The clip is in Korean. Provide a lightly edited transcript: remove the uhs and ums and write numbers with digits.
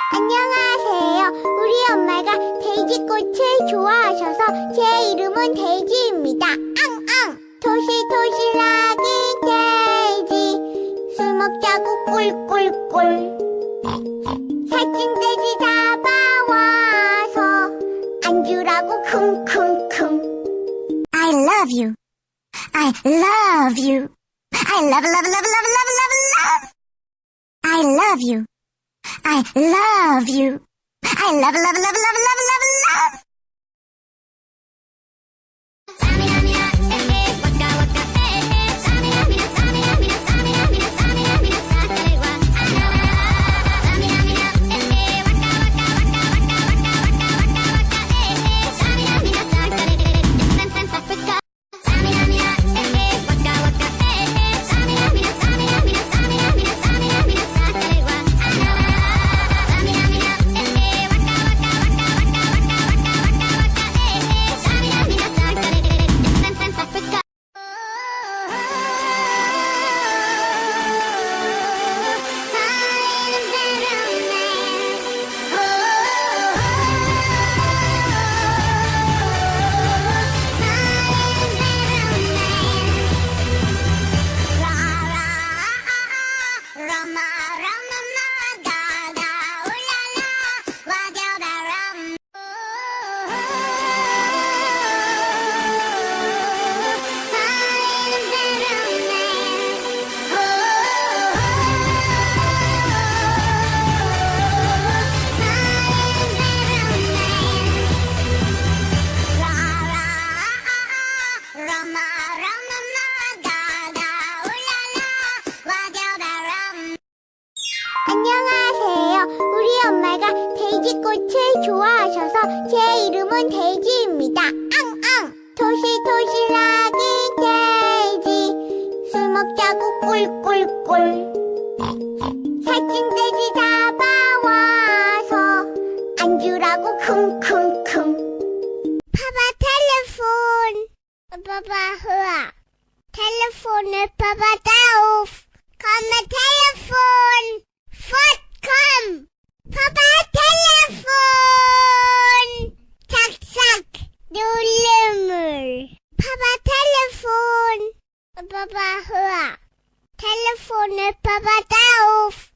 안녕하세요. 우리 엄마가 돼지꽃을 좋아하셔서 제 이름은 돼지입니다. 앙앙! 토실토실하기 돼지 술 먹자고 꿀꿀꿀 살찐 돼지 잡아와서 안주라고 킁킁킁 I love you. I love you. I love love love love love love love I love you. I love you. I love, love, love, love, love, love, love. 안녕하세요. 우리 엄마가 돼지꽃을 좋아하셔서 제 이름은 돼지입니다. 앙앙! 토실토실하기 돼지 술 먹자고 꿀꿀꿀 살찐 돼지 잡아와서 안주라고 킁킁킁 파파 텔레폰 파파 흐아 텔레폰을 파파 다우프 컴마 텔레폰 팟컴 파파 텔레폰 착착 누름을 파파 텔레폰 파파 흐아 텔레폰을 파파 다우프